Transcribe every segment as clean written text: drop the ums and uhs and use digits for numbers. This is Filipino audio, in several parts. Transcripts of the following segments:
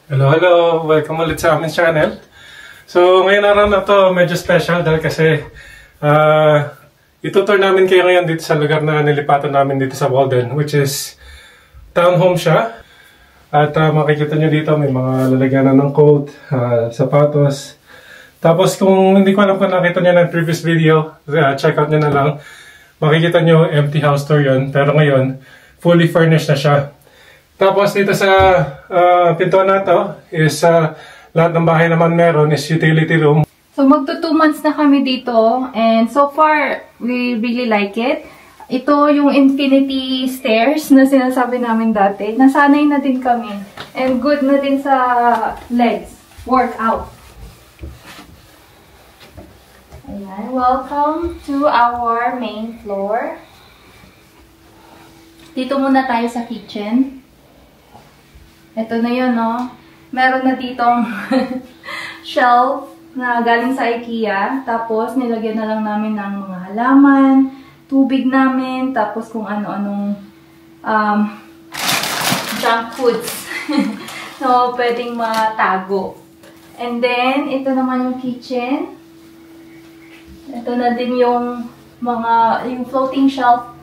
Hello, hello! Welcome ulit sa aming channel. So, ngayon araw na to medyo special dahil kasi itutour namin kayo ngayon dito sa lugar na nilipatan namin dito sa Walden, which is townhome siya. At makikita nyo dito may mga lalagyanan ng coat, sapatos. Tapos kung hindi ko alam kung nakita nyo ng previous video, check out nyo na lang. Makikita nyo empty house tour yun, pero ngayon fully furnished na siya. Tapos dito sa pintuan na to is lahat ng bahay naman meron is utility room. So magto 2 months na kami dito and so far we really like it. Ito yung infinity stairs na sinasabi namin dati. Nasanay na din kami and good na din sa legs, workout. Ayan, welcome to our main floor. Dito muna tayo sa kitchen. Ito na yun, no? Meron na ditong shelf na galing sa IKEA. Tapos, nilagyan na lang namin ng mga halaman, tubig namin, tapos kung ano-anong junk foods. So, pwedeng matago. And then, ito naman yung kitchen. Ito na din yung yung floating shelf.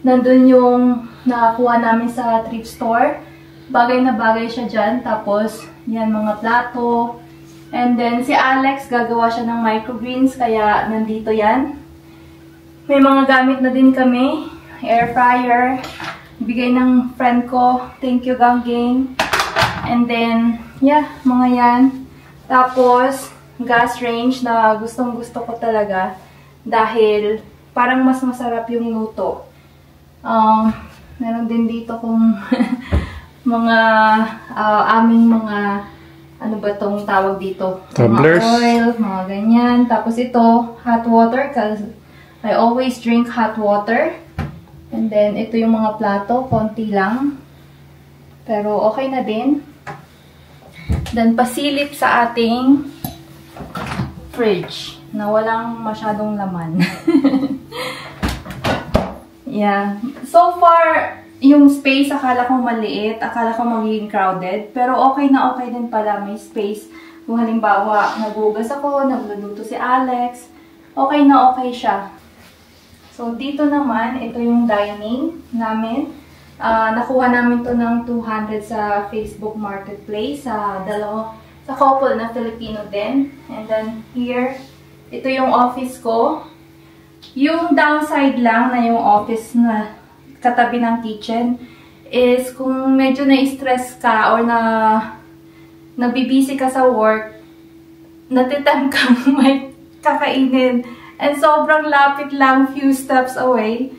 Nandun yung nakakuha namin sa thrift store. Bagay na bagay siya dyan. Tapos, yan, mga plato. And then, si Alex, gagawa siya ng microgreens. Kaya, nandito yan. May mga gamit na din kami. Air fryer. Bigay ng friend ko. Thank you, Gangging. And then, yeah, mga yan. Tapos, gas range na gustong-gusto ko talaga. Dahil, parang mas masarap yung luto. Meron din dito kung mga aming mga ano ba tong tawag dito? Tumblers. Mga oil, mga ganyan. Tapos ito, hot water because I always drink hot water. And then ito yung mga plato, konti lang. Pero okay na din. Then pasilip sa ating fridge na walang masyadong laman. Yeah. So far, yung space, akala ko maliit, akala ko magiging crowded, pero okay na okay din pala, may space. Kung halimbawa, nagugas ako, nagluluto si Alex, okay na okay siya. So, dito naman, ito yung dining namin. Nakuha namin to ng 200 sa Facebook Marketplace, sa couple na Filipino din. And then, here, ito yung office ko. Yung downside lang na yung office na katabi ng kitchen is kung medyo na-stress ka or nabibisi ka sa work, natitam kang may kakainin and sobrang lapit lang, few steps away,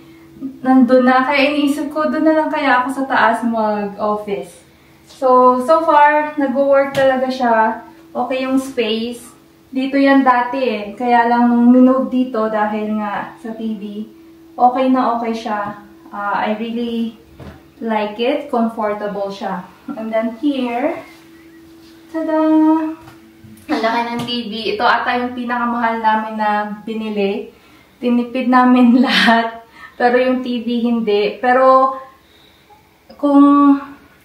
nandun na. Kaya iniisip ko, doon na lang kaya ako sa taas mag-office. So far, nag-work talaga siya. Okay yung space. Dito yan dati eh. Kaya lang nung minove dito dahil nga sa TV, okay na okay siya. I really like it. Comfortable siya. And then here, tada! Ang laki ng TV. Ito ata yung pinakamahal namin na binili. Tinipid namin lahat. Pero yung TV hindi. Pero kung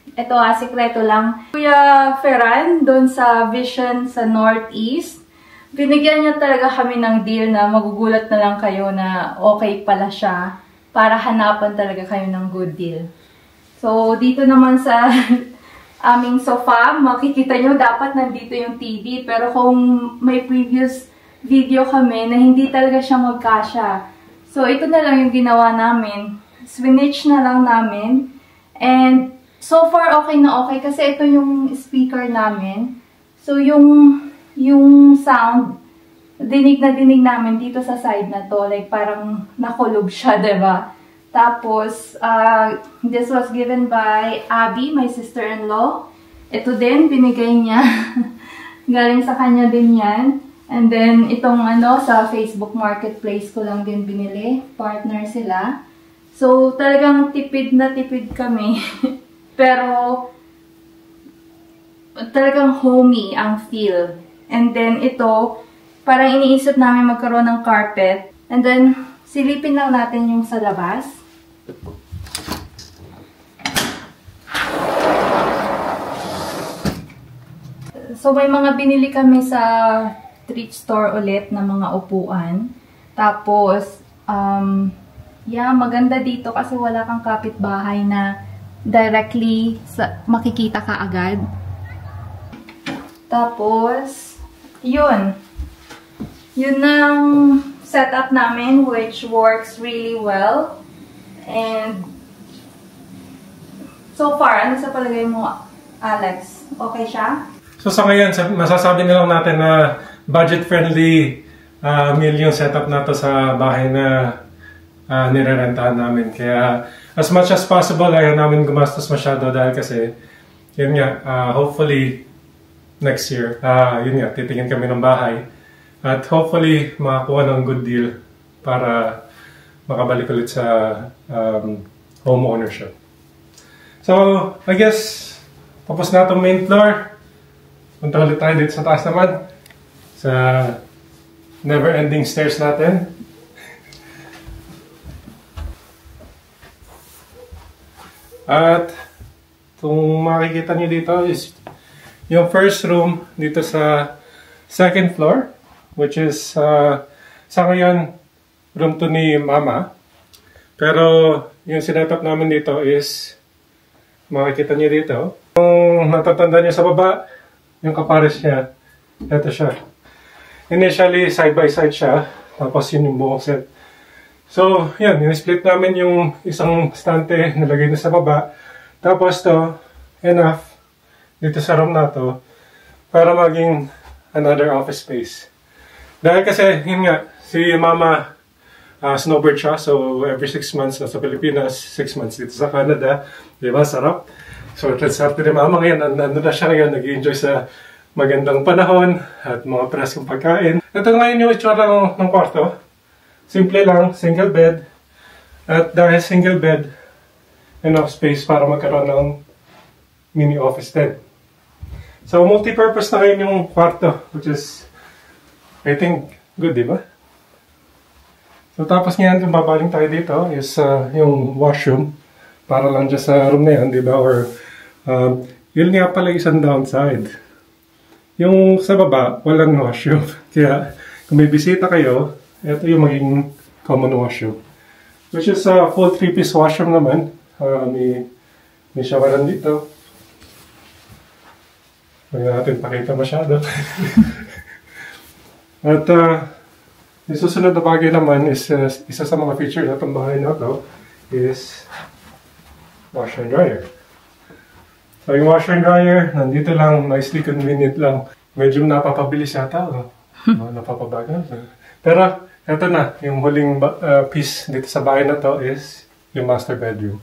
ito sikreto lang. Kuya Ferran, doon sa Vision sa Northeast, binigyan niya talaga kami ng deal na magugulat na lang kayo na okay pala siya. Para hanapan talaga kayo ng good deal. So, dito naman sa aming sofa, makikita nyo dapat nandito yung TV. Pero kung may previous video kami na hindi talaga siya magkasya. So, ito na lang yung ginawa namin. Switch na lang namin. And so far, okay na okay. Kasi ito yung speaker namin. So, yung sound, dinig na dinig namin dito sa side na to. Like, parang nakulog siya, diba? Tapos, this was given by Abby, my sister-in-law. Ito din, binigay niya. Galing sa kanya din yan. And then, itong sa Facebook Marketplace ko lang din binili. Partner sila. So, talagang tipid na tipid kami. Pero, talagang homey ang feel. And then, ito, parang iniisip namin magkaroon ng carpet. And then, silipin lang natin yung sa labas. So, may mga binili kami sa thrift store ulit na mga upuan. Tapos, yeah, maganda dito kasi wala kang kapitbahay na directly makikita ka agad. Tapos, yun. Yun ang setup namin, which works really well. And, so far, ano sa palagay mo, Alex? Okay siya? So sa ngayon, masasabi na lang natin na budget-friendly meal yung setup na to sa bahay na nirerentahan namin. Kaya, as much as possible, ayaw namin gumastos masyado dahil kasi, yun nga, hopefully, next year, yun nga, titingin kami ng bahay. At hopefully, makakuha ng good deal para makabalik ulit sa home ownership. So, I guess, tapos na itong main floor. Punta ulit tayo dito sa taas naman. Sa never-ending stairs natin. At, itong makikita nyo dito is yung first room dito sa second floor. Which is, sa ngayon, room to ni Mama. Pero, yung sinetup namin dito is, makikita niyo dito. Kung natatanda niyo sa baba, yung kapares niya, ito siya. Initially, side by side siya. Tapos yun yung buong set. So, yan. In-split namin yung isang stante, nilagay na sa baba. Tapos to, enough, dito sa room na to, para maging another office space. Dahil kasi, yun nga, si Mama, snowbird siya. So, every 6 months nasa Pilipinas, 6 months dito sa Canada. Diba? Sarap. So, swerte ni Mama ngayon. Nandun na siya ngayon. Nag-i-enjoy sa magandang panahon at mga preskong pagkain. Ito ngayon yung itsura ng kwarto. Simple lang, single bed. At dahil single bed, enough space para magkaroon ng mini office din. So, multi-purpose na ngayon yung kwarto, which is, I think, good, di ba? So, tapos ngayon, kung babaling tayo dito, is yung washroom. Para lang dyan sa room na yan, di ba? Or, yun nga pala isang downside. Yung sa baba, walang washroom. Kaya, kung may bisita kayo, ito yung magiging common washroom. Which is a full 3-piece washroom naman. May showeran dito. Huwag natin pakita masyado. At yung susunod na bagay naman is isa sa mga feature na itong bahay na ito is washer and dryer. So yung washer and dryer, nandito lang, nicely convenient lang. Medyo napapabilis yata, napapabagal. Pero ito na, yung huling piece dito sa bahay na to is yung master bedroom.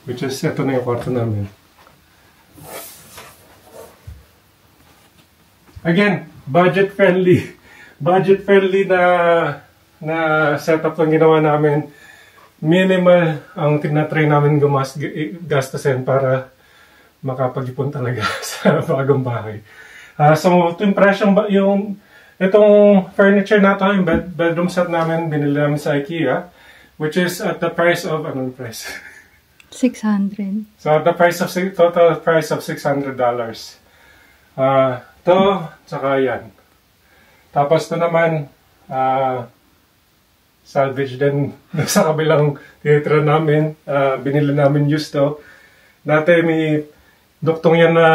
Which is, ito na yung kwarto namin. Again, budget-friendly. Budget-friendly na setup lang ginawa namin. Minimal ang tinatry namin gastasin para makapag-ipon talaga sa bagong bahay. So, ito yung presyong, itong furniture na to, yung bedroom set namin, binili namin sa IKEA, which is at the price of, anong price? 600. So, at the total price of $600. Ito, tsaka yan. Tapos ito naman, salvage din sa kabilang theater namin. Binili namin used to. Dati may duktong yan na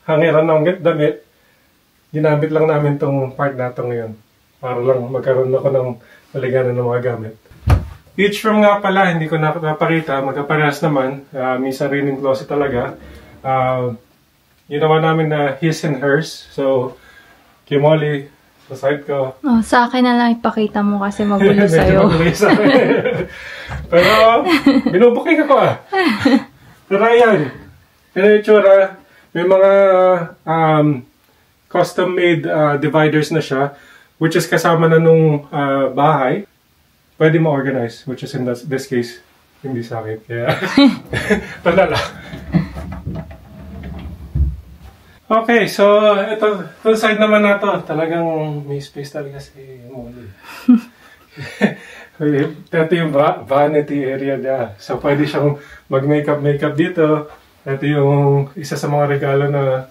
hangiran ng damit. Ginamit lang namin tong part na ito ngayon. Para lang magkaroon ako ng maliganan ng mga gamit. Each room nga pala, hindi ko napakita. Magkaparehas naman. May sariling closet talaga. Ginawa namin na his and hers. So, kay Molly, sa side ko. Oh, sa akin na lang ipakita mo kasi magulo sa'yo. Medyo magulo sa akin. Pero, binubuking ako Pero ayan. Yan yung itsura. May mga custom-made dividers na siya. Which is kasama na nung bahay. Pwede ma-organize. Which is in this case, hindi sa akin. Kaya, talala. Okay, so ito side naman na to, talagang may space talaga si Molly. Ito yung vanity area niya. So pwede siyang mag-makeup dito. Ito yung isa sa mga regalo na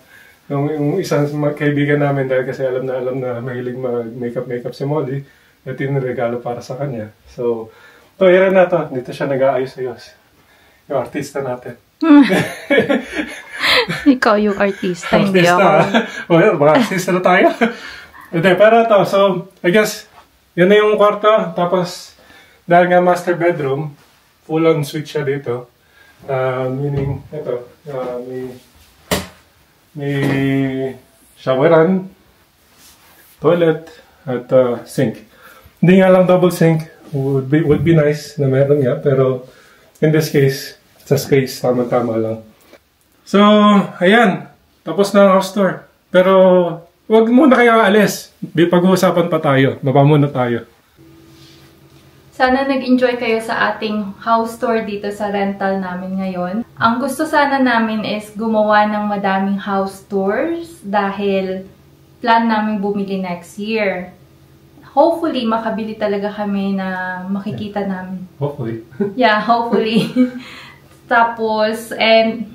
Yung isang kaibigan namin, dahil kasi alam na mahilig mag-makeup si Molly, ito yung regalo para sa kanya. So, yan na to. Dito siya nag-aayos-ayos. Yung artista natin. Ikaw yung artista, hindi ako. Well, mga artista na tayo. Pero ito, so, I guess, yun na yung kwarto. Tapos, dahil nga master bedroom, full-on suite siya dito. Meaning, ito, may showeran, toilet, at sink. Hindi nga lang double sink. Would be nice na meron nga, pero in this case, sa space, tama-tama lang. So, ayan. Tapos na ang house tour. Pero, wag muna kayo alis. Pag-uusapan pa tayo. Baba muna tayo. Sana nag-enjoy kayo sa ating house tour dito sa rental namin ngayon. Ang gusto sana namin is gumawa ng madaming house tours dahil plan namin bumili next year. Hopefully, makabili talaga kami na makikita namin. Hopefully. Yeah, hopefully. Tapos, and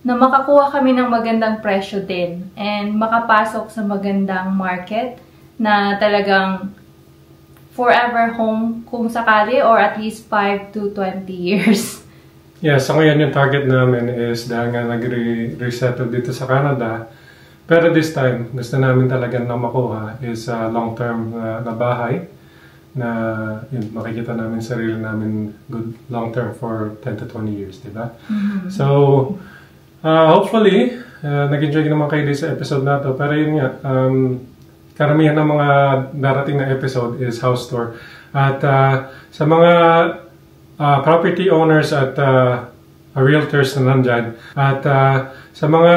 na makakuha kami ng magandang presyo din. And makapasok sa magandang market na talagang forever home kung sakali or at least 5 to 20 years. Yeah, so ngayon yung target namin is dahil nga nag-resettle dito sa Canada. Pero this time, gusto namin talaga na makuha is long-term na bahay na yun, makikita namin sarili namin good long-term for 10 to 20 years, di ba? So, hopefully, nag-enjoy naman kayo sa episode na to. Pero yun nga, karamihan ng mga darating na episode is house tour. At sa mga property owners at realtors na nandyan, at sa mga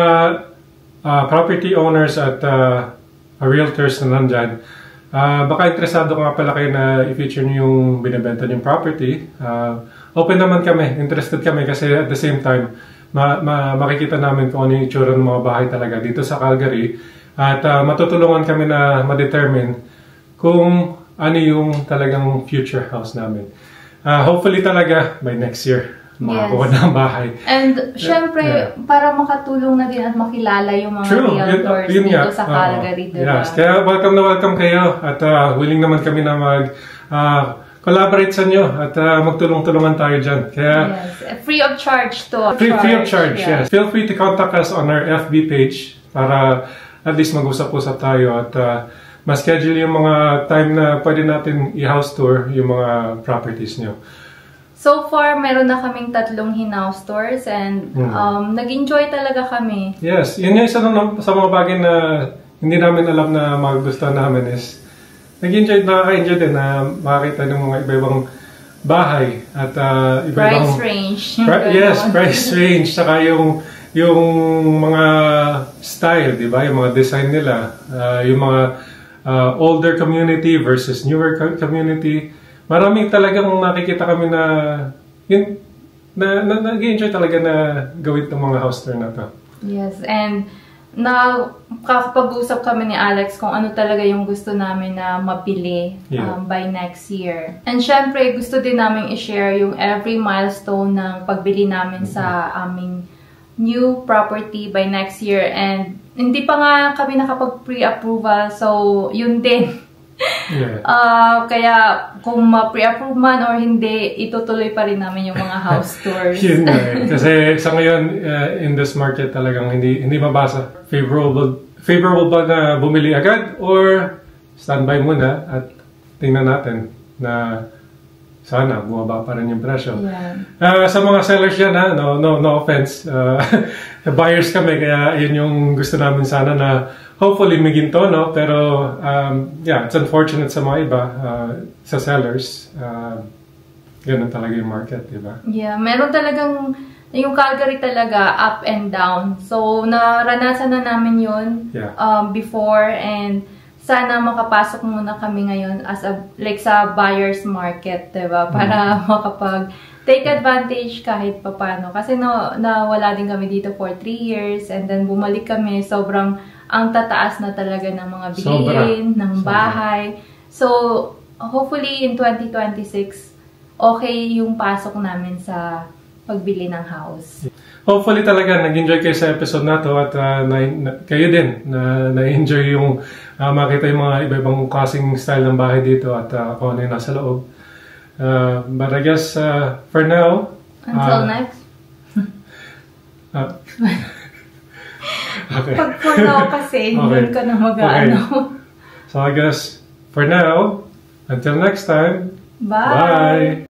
property owners at realtors na nandyan, baka interesado nga pala kayo na i-feature nyo yung binibenta yung property. Open naman kami, interested kami kasi at the same time, makikita namin kung ano yung itsura ng mga bahay talaga dito sa Calgary. At matutulungan kami na ma-determine kung ano yung talagang future house namin. Hopefully talaga by next year, makakuha na ang bahay. And syempre, para makatulong na din at makilala yung mga realtors dito sa Calgary. Yes, kaya welcome kayo at willing naman kami na collaborate sa inyo at magtulong-tulungan tayo dyan. Kaya, yes, free of charge to. Free of charge, yes. Feel free to contact us on our FB page para at least mag-usap-usap tayo at ma-schedule yung mga time na pwede natin i-house tour yung mga properties nyo. So far, meron na kaming 3 in-house tours and nag-enjoy talaga kami. Yes, yun yung isa sa mga bagay na hindi namin alam na magustuhan namin is nakaka-enjoy din na makakita ng mga iba-ibang bahay at iba-ibang price range. Yes, price range. Saka yung mga style, di ba? Yung mga design nila. Yung mga older community versus newer community. Maraming talagang nakikita kami na nag-enjoy talaga na gawin itong mga house tour na to. Yes, and nakakapag-usap kami ni Alex kung ano talaga yung gusto namin na mapili by next year. And syempre, gusto din namin i-share yung every milestone ng pagbili namin sa aming new property by next year. And hindi pa nga kami nakapag-pre-approval, so yun din. Yeah. Kaya kung ma-pre-approve man or hindi, itutuloy pa rin namin yung mga house tours. Yun na. Kasi sa ngayon, in this market talagang hindi mabasa. Favorable ba na bumili agad or standby muna at tingnan natin na sana bumaba pa rin yung presyo. Yeah. Sa mga sellers yan, no offense. Buyers kami, kaya yun yung gusto namin sana na hopefully may ginto, no? Pero it's unfortunate sa mga iba, sa sellers. Ganun talaga yung market, di ba? Yeah, meron talagang yung Calgary talaga up and down. So naranasan na namin yun before, and sana makapasok muna kami ngayon as sa buyer's market, diba? Para makapag take advantage kahit papano. Kasi nawala din kami dito for 3 years and then bumalik kami. Sobrang ang tataas na talaga ng mga bilihin, ng bahay. So, hopefully in 2026, okay yung pasok namin sa pagbili ng house. Hopefully talaga nag-enjoy kayo sa episode na to at kayo din na na-enjoy yung makita yung mga iba-ibang klaseng style ng bahay dito at kung ano yung nasa loob. But I guess for now... Until next. Okay. Pag for now kasi, hindi ka na mag-ano. So I guess for now, until next time, Bye! bye!